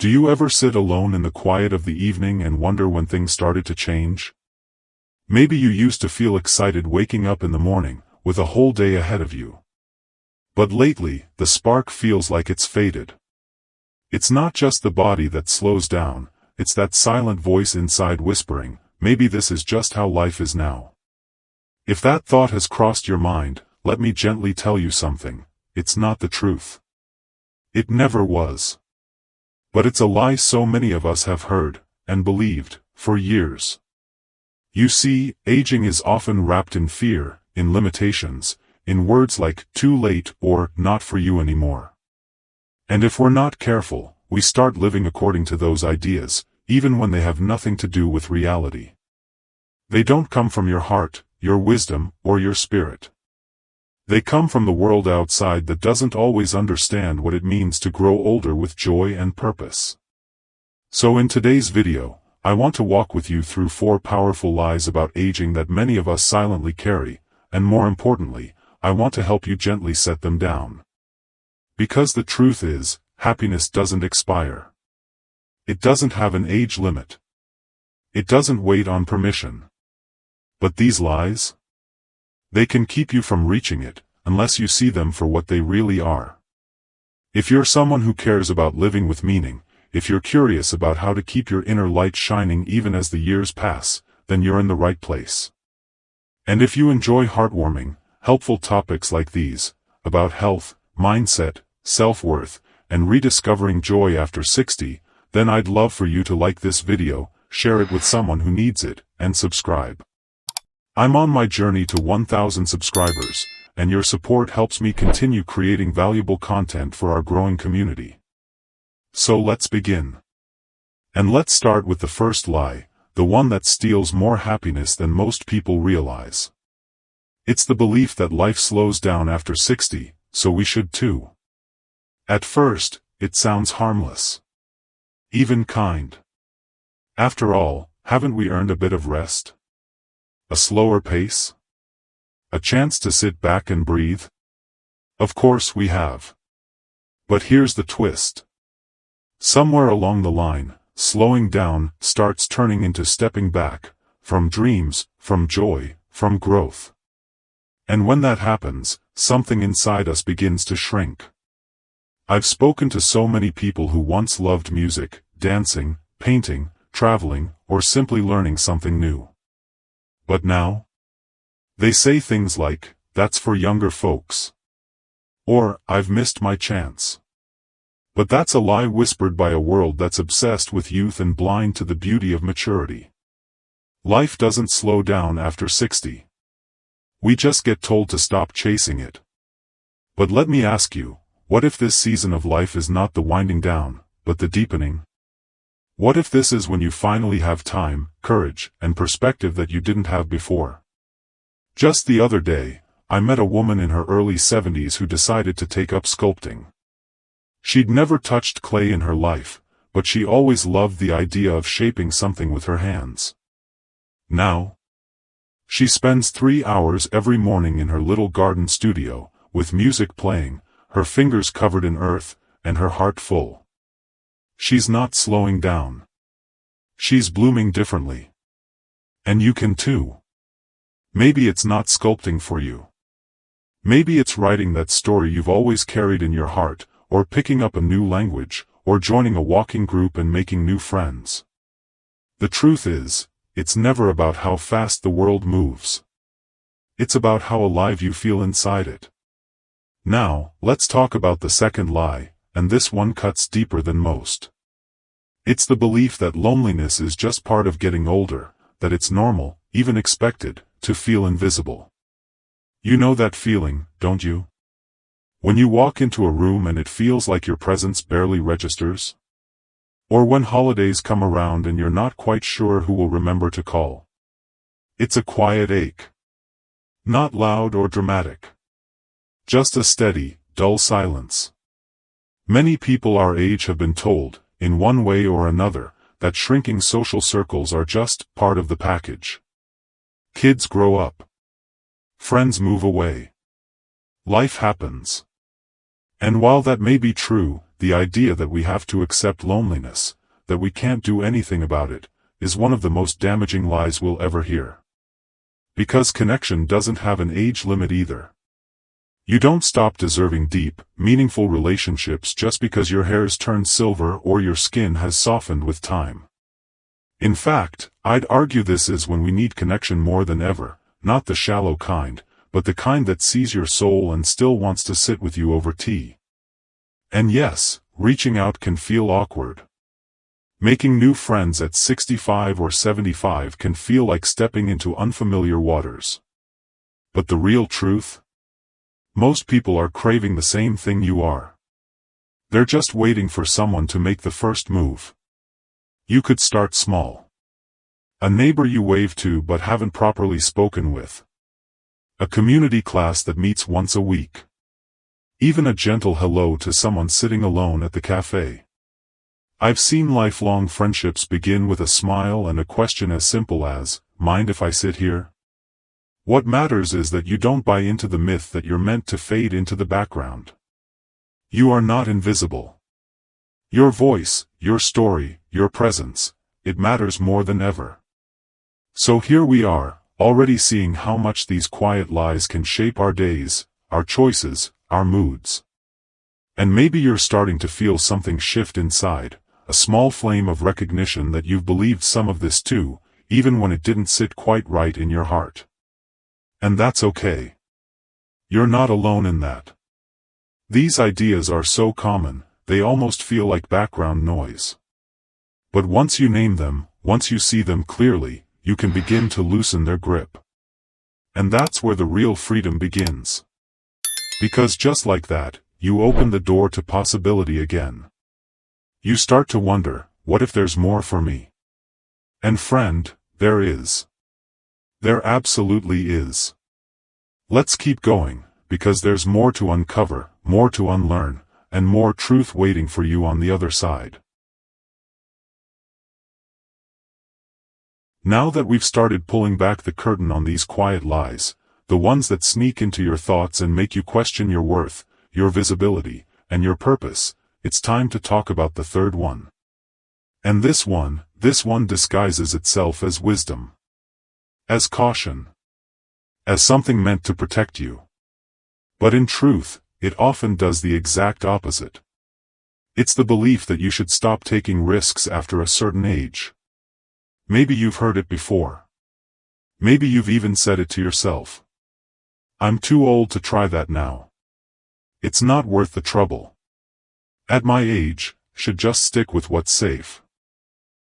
Do you ever sit alone in the quiet of the evening and wonder when things started to change? Maybe you used to feel excited waking up in the morning, with a whole day ahead of you. But lately, the spark feels like it's faded. It's not just the body that slows down, it's that silent voice inside whispering, maybe this is just how life is now. If that thought has crossed your mind, let me gently tell you something, it's not the truth. It never was. But it's a lie so many of us have heard, and believed, for years. You see, aging is often wrapped in fear, in limitations, in words like, too late, or, not for you anymore. And if we're not careful, we start living according to those ideas, even when they have nothing to do with reality. They don't come from your heart, your wisdom, or your spirit. They come from the world outside that doesn't always understand what it means to grow older with joy and purpose. So in today's video, I want to walk with you through 4 powerful lies about aging that many of us silently carry, and more importantly, I want to help you gently set them down. Because the truth is, happiness doesn't expire. It doesn't have an age limit. It doesn't wait on permission. But these lies? They can keep you from reaching it, unless you see them for what they really are. If you're someone who cares about living with meaning, if you're curious about how to keep your inner light shining even as the years pass, then you're in the right place. And if you enjoy heartwarming, helpful topics like these, about health, mindset, self-worth, and rediscovering joy after 60, then I'd love for you to like this video, share it with someone who needs it, and subscribe. I'm on my journey to 1,000 subscribers, and your support helps me continue creating valuable content for our growing community. So let's begin. And let's start with the first lie, the one that steals more happiness than most people realize. It's the belief that life slows down after 60, so we should too. At first, it sounds harmless. Even kind. After all, haven't we earned a bit of rest? A slower pace? A chance to sit back and breathe? Of course we have. But here's the twist. Somewhere along the line, slowing down starts turning into stepping back, from dreams, from joy, from growth. And when that happens, something inside us begins to shrink. I've spoken to so many people who once loved music, dancing, painting, traveling, or simply learning something new. But now? They say things like, that's for younger folks. Or, I've missed my chance. But that's a lie whispered by a world that's obsessed with youth and blind to the beauty of maturity. Life doesn't slow down after 60. We just get told to stop chasing it. But let me ask you, what if this season of life is not the winding down, but the deepening? What if this is when you finally have time, courage, and perspective that you didn't have before? Just the other day, I met a woman in her early 70s who decided to take up sculpting. She'd never touched clay in her life, but she always loved the idea of shaping something with her hands. Now, she spends 3 hours every morning in her little garden studio, with music playing, her fingers covered in earth, and her heart full. She's not slowing down. She's blooming differently. And you can too. Maybe it's not sculpting for you. Maybe it's writing that story you've always carried in your heart, or picking up a new language, or joining a walking group and making new friends. The truth is, it's never about how fast the world moves. It's about how alive you feel inside it. Now, let's talk about the second lie, and this one cuts deeper than most. It's the belief that loneliness is just part of getting older, that it's normal, even expected, to feel invisible. You know that feeling, don't you? When you walk into a room and it feels like your presence barely registers? Or when holidays come around and you're not quite sure who will remember to call? It's a quiet ache. Not loud or dramatic. Just a steady, dull silence. Many people our age have been told, in one way or another, that shrinking social circles are just part of the package. Kids grow up. Friends move away. Life happens. And while that may be true, the idea that we have to accept loneliness, that we can't do anything about it, is one of the most damaging lies we'll ever hear. Because connection doesn't have an age limit either. You don't stop deserving deep, meaningful relationships just because your hair's turned silver or your skin has softened with time. In fact, I'd argue this is when we need connection more than ever, not the shallow kind, but the kind that sees your soul and still wants to sit with you over tea. And yes, reaching out can feel awkward. Making new friends at 65 or 75 can feel like stepping into unfamiliar waters. But the real truth? Most people are craving the same thing you are. They're just waiting for someone to make the first move. You could start small. A neighbor you wave to but haven't properly spoken with. A community class that meets once a week. Even a gentle hello to someone sitting alone at the cafe. I've seen lifelong friendships begin with a smile and a question as simple as, "Mind if I sit here?" What matters is that you don't buy into the myth that you're meant to fade into the background. You are not invisible. Your voice, your story, your presence, it matters more than ever. So here we are, already seeing how much these quiet lies can shape our days, our choices, our moods. And maybe you're starting to feel something shift inside, a small flame of recognition that you've believed some of this too, even when it didn't sit quite right in your heart. And that's okay. You're not alone in that. These ideas are so common, they almost feel like background noise. But once you name them, once you see them clearly, you can begin to loosen their grip. And that's where the real freedom begins. Because just like that, you open the door to possibility again. You start to wonder, what if there's more for me? And friend, there is. There absolutely is. Let's keep going, because there's more to uncover, more to unlearn, and more truth waiting for you on the other side. Now that we've started pulling back the curtain on these quiet lies, the ones that sneak into your thoughts and make you question your worth, your visibility, and your purpose, it's time to talk about the third one. And this one disguises itself as wisdom. As caution. As something meant to protect you. But in truth, it often does the exact opposite. It's the belief that you should stop taking risks after a certain age. Maybe you've heard it before. Maybe you've even said it to yourself. I'm too old to try that now. It's not worth the trouble. At my age, should just stick with what's safe.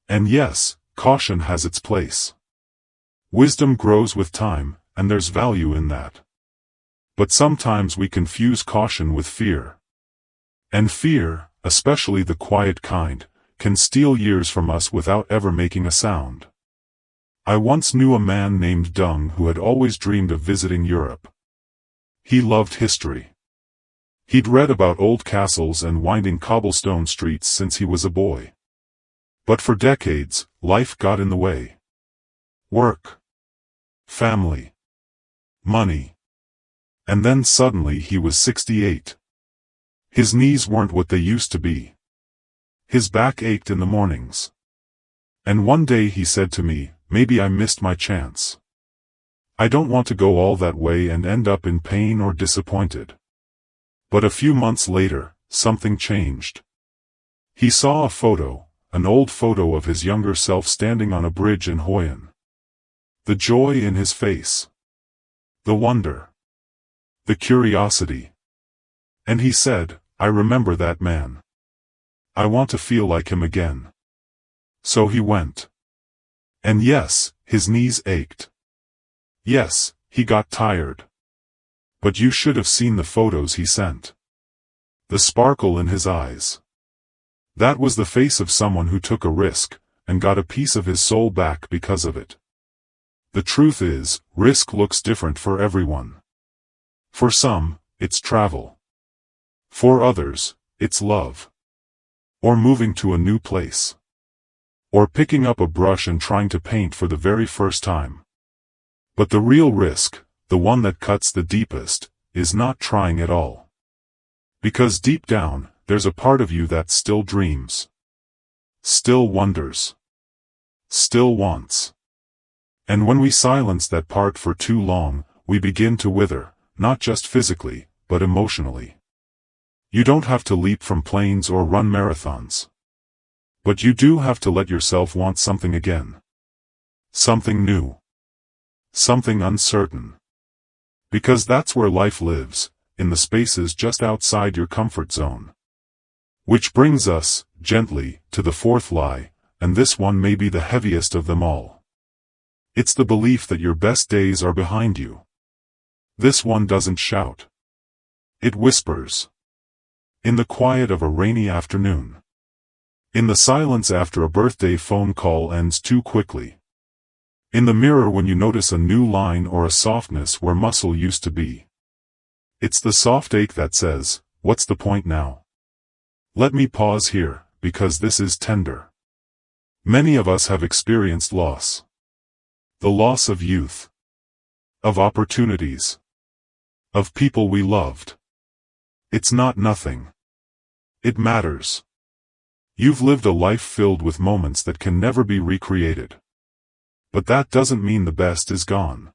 And yes, caution has its place. Wisdom grows with time, and there's value in that. But sometimes we confuse caution with fear. And fear, especially the quiet kind, can steal years from us without ever making a sound. I once knew a man named Dung who had always dreamed of visiting Europe. He loved history. He'd read about old castles and winding cobblestone streets since he was a boy. But for decades, life got in the way. Work. Family. Money. And then suddenly he was 68. His knees weren't what they used to be. His back ached in the mornings. And one day he said to me, maybe I missed my chance. I don't want to go all that way and end up in pain or disappointed. But a few months later, something changed. He saw a photo, an old photo of his younger self standing on a bridge in Hoyen. The joy in his face. The wonder. The curiosity. And he said, I remember that man. I want to feel like him again. So he went. And yes, his knees ached. Yes, he got tired. But you should have seen the photos he sent. The sparkle in his eyes. That was the face of someone who took a risk, and got a piece of his soul back because of it. The truth is, risk looks different for everyone. For some, it's travel. For others, it's love. Or moving to a new place. Or picking up a brush and trying to paint for the very first time. But the real risk, the one that cuts the deepest, is not trying at all. Because deep down, there's a part of you that still dreams, still wonders, still wants. And when we silence that part for too long, we begin to wither, not just physically, but emotionally. You don't have to leap from planes or run marathons. But you do have to let yourself want something again. Something new. Something uncertain. Because that's where life lives, in the spaces just outside your comfort zone. Which brings us, gently, to the fourth lie, and this one may be the heaviest of them all. It's the belief that your best days are behind you. This one doesn't shout. It whispers. In the quiet of a rainy afternoon. In the silence after a birthday phone call ends too quickly. In the mirror when you notice a new line or a softness where muscle used to be. It's the soft ache that says, "What's the point now? Let me pause here, because this is tender." Many of us have experienced loss. The loss of youth. Of opportunities. Of people we loved. It's not nothing. It matters. You've lived a life filled with moments that can never be recreated. But that doesn't mean the best is gone.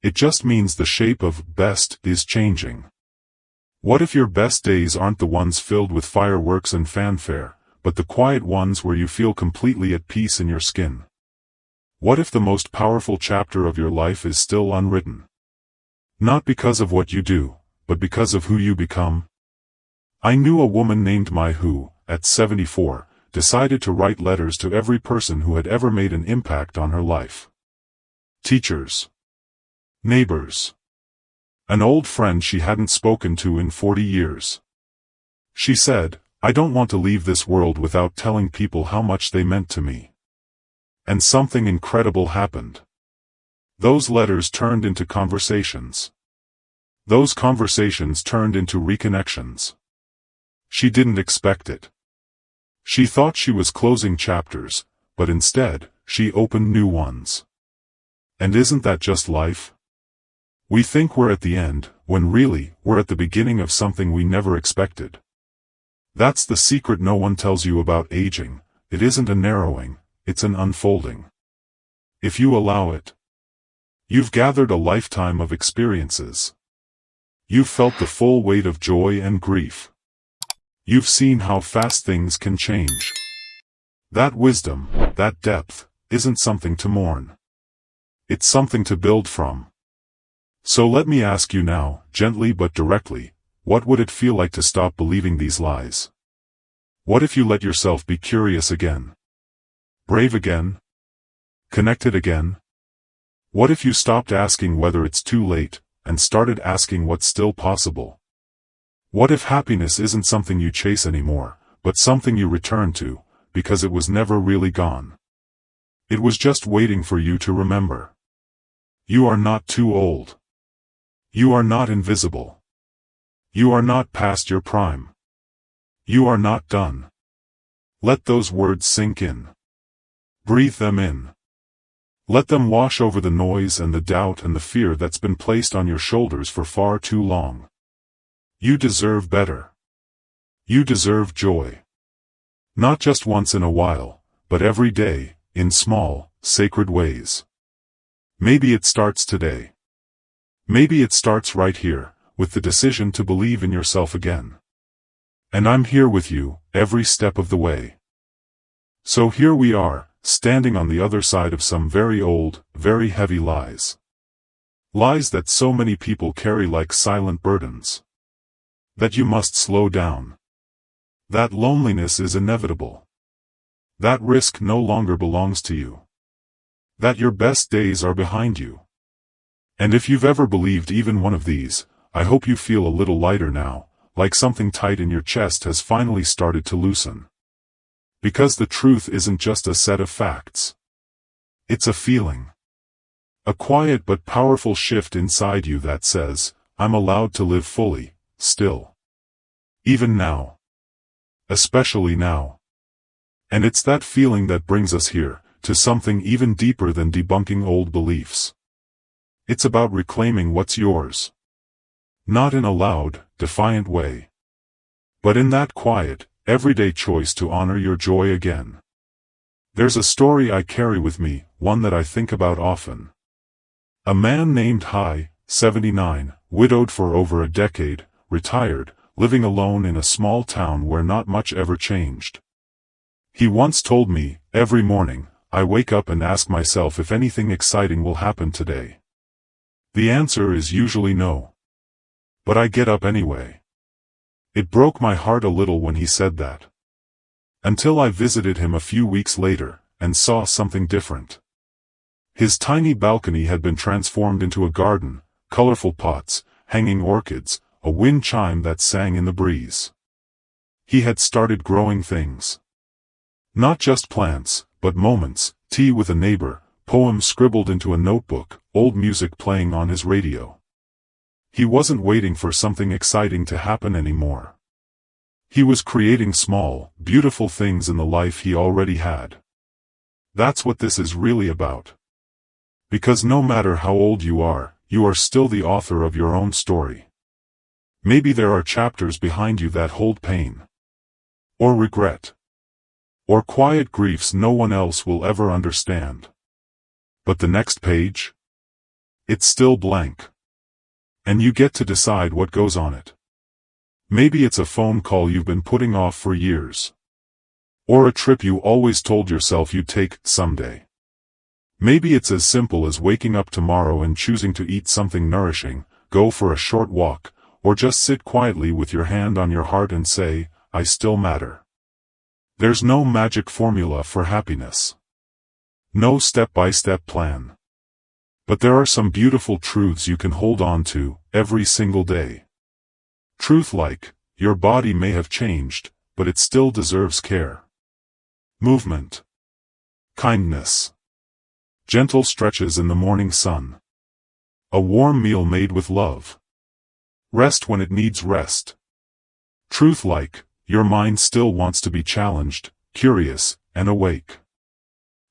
It just means the shape of best is changing. What if your best days aren't the ones filled with fireworks and fanfare, but the quiet ones where you feel completely at peace in your skin? What if the most powerful chapter of your life is still unwritten? Not because of what you do, but because of who you become. I knew a woman named Mai who, at 74, decided to write letters to every person who had ever made an impact on her life. Teachers. Neighbors. An old friend she hadn't spoken to in 40 years. She said, "I don't want to leave this world without telling people how much they meant to me." And something incredible happened. Those letters turned into conversations. Those conversations turned into reconnections. She didn't expect it. She thought she was closing chapters, but instead, she opened new ones. And isn't that just life? We think we're at the end, when really, we're at the beginning of something we never expected. That's the secret no one tells you about aging. It isn't a narrowing, it's an unfolding. If you allow it. You've gathered a lifetime of experiences. You've felt the full weight of joy and grief. You've seen how fast things can change. That wisdom, that depth, isn't something to mourn. It's something to build from. So let me ask you now, gently but directly, what would it feel like to stop believing these lies? What if you let yourself be curious again? Brave again? Connected again? What if you stopped asking whether it's too late, and started asking what's still possible? What if happiness isn't something you chase anymore, but something you return to, because it was never really gone? It was just waiting for you to remember. You are not too old. You are not invisible. You are not past your prime. You are not done. Let those words sink in. Breathe them in. Let them wash over the noise and the doubt and the fear that's been placed on your shoulders for far too long. You deserve better. You deserve joy. Not just once in a while, but every day, in small, sacred ways. Maybe it starts today. Maybe it starts right here, with the decision to believe in yourself again. And I'm here with you, every step of the way. So here we are, standing on the other side of some very old, very heavy lies. Lies that so many people carry like silent burdens. That you must slow down. That loneliness is inevitable. That risk no longer belongs to you. That your best days are behind you. And if you've ever believed even one of these, I hope you feel a little lighter now, like something tight in your chest has finally started to loosen. Because the truth isn't just a set of facts. It's a feeling. A quiet but powerful shift inside you that says, I'm allowed to live fully, still. Even now. Especially now. And it's that feeling that brings us here, to something even deeper than debunking old beliefs. It's about reclaiming what's yours. Not in a loud, defiant way. but in that quiet, everyday choice to honor your joy again. There's a story I carry with me, one that I think about often. A man named Hi, 79, widowed for over a decade, retired, living alone in a small town where not much ever changed. He once told me, every morning, I wake up and ask myself if anything exciting will happen today. The answer is usually no. But I get up anyway. It broke my heart a little when he said that. Until I visited him a few weeks later, and saw something different. His tiny balcony had been transformed into a garden, colorful pots, hanging orchids, a wind chime that sang in the breeze. He had started growing things. Not just plants, but moments, tea with a neighbor, poems scribbled into a notebook, old music playing on his radio. He wasn't waiting for something exciting to happen anymore. He was creating small, beautiful things in the life he already had. That's what this is really about. Because no matter how old you are still the author of your own story. Maybe there are chapters behind you that hold pain. Or regret. Or quiet griefs no one else will ever understand. But the next page? It's still blank. And you get to decide what goes on it. Maybe it's a phone call you've been putting off for years. Or a trip you always told yourself you'd take someday. Maybe it's as simple as waking up tomorrow and choosing to eat something nourishing, go for a short walk, or just sit quietly with your hand on your heart and say, I still matter. There's no magic formula for happiness. No step-by-step plan. But there are some beautiful truths you can hold on to, every single day. Truth like, your body may have changed, but it still deserves care. Movement. Kindness. Gentle stretches in the morning sun. A warm meal made with love. Rest when it needs rest. Truth like, your mind still wants to be challenged, curious, and awake.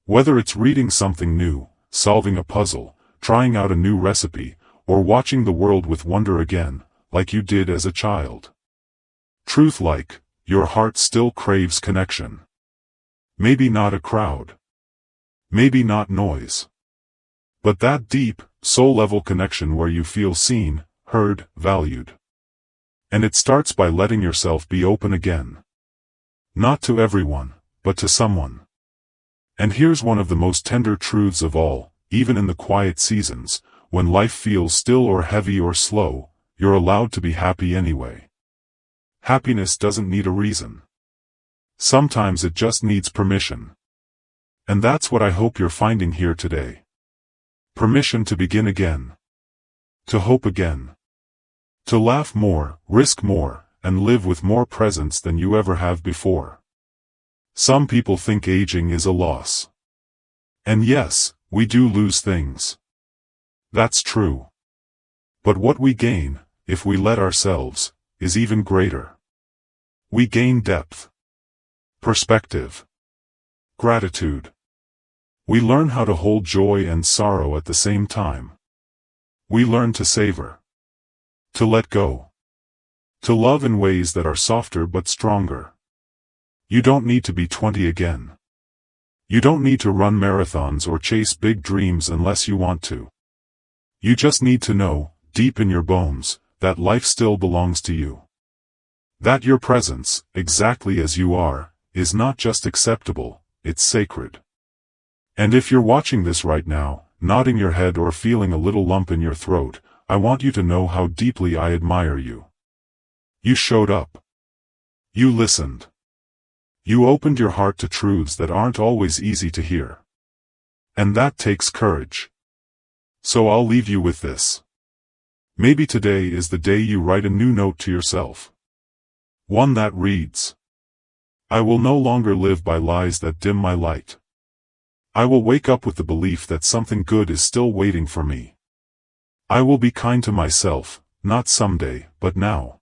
Whether it's reading something new, solving a puzzle, trying out a new recipe, or watching the world with wonder again, like you did as a child. Truth like, your heart still craves connection. Maybe not a crowd. Maybe not noise. But that deep, soul-level connection where you feel seen, heard, valued. And it starts by letting yourself be open again. Not to everyone, but to someone. And here's one of the most tender truths of all, even in the quiet seasons, when life feels still or heavy or slow, you're allowed to be happy anyway. Happiness doesn't need a reason. Sometimes it just needs permission. And that's what I hope you're finding here today. Permission to begin again. To hope again. To laugh more, risk more, and live with more presence than you ever have before. Some people think aging is a loss. And yes, we do lose things. That's true. But what we gain, if we let ourselves, is even greater. We gain depth. Perspective. Gratitude. We learn how to hold joy and sorrow at the same time. We learn to savor. To let go. To love in ways that are softer but stronger. You don't need to be 20 again. You don't need to run marathons or chase big dreams unless you want to. You just need to know, deep in your bones, that life still belongs to you. That your presence, exactly as you are, is not just acceptable, it's sacred. And if you're watching this right now, nodding your head or feeling a little lump in your throat, I want you to know how deeply I admire you. You showed up. You listened. You opened your heart to truths that aren't always easy to hear. And that takes courage. So I'll leave you with this. Maybe today is the day you write a new note to yourself. One that reads, I will no longer live by lies that dim my light. I will wake up with the belief that something good is still waiting for me. I will be kind to myself, not someday, but now.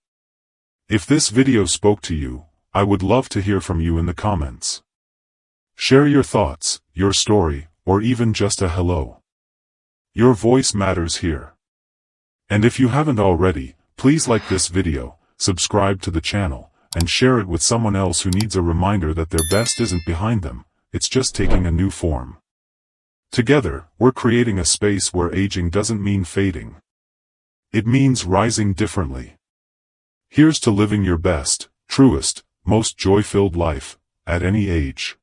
If this video spoke to you, I would love to hear from you in the comments. Share your thoughts, your story, or even just a hello. Your voice matters here. And if you haven't already, please like this video, subscribe to the channel, and share it with someone else who needs a reminder that their best isn't behind them, it's just taking a new form. Together, we're creating a space where aging doesn't mean fading. It means rising differently. Here's to living your best, truest, most joy-filled life, at any age.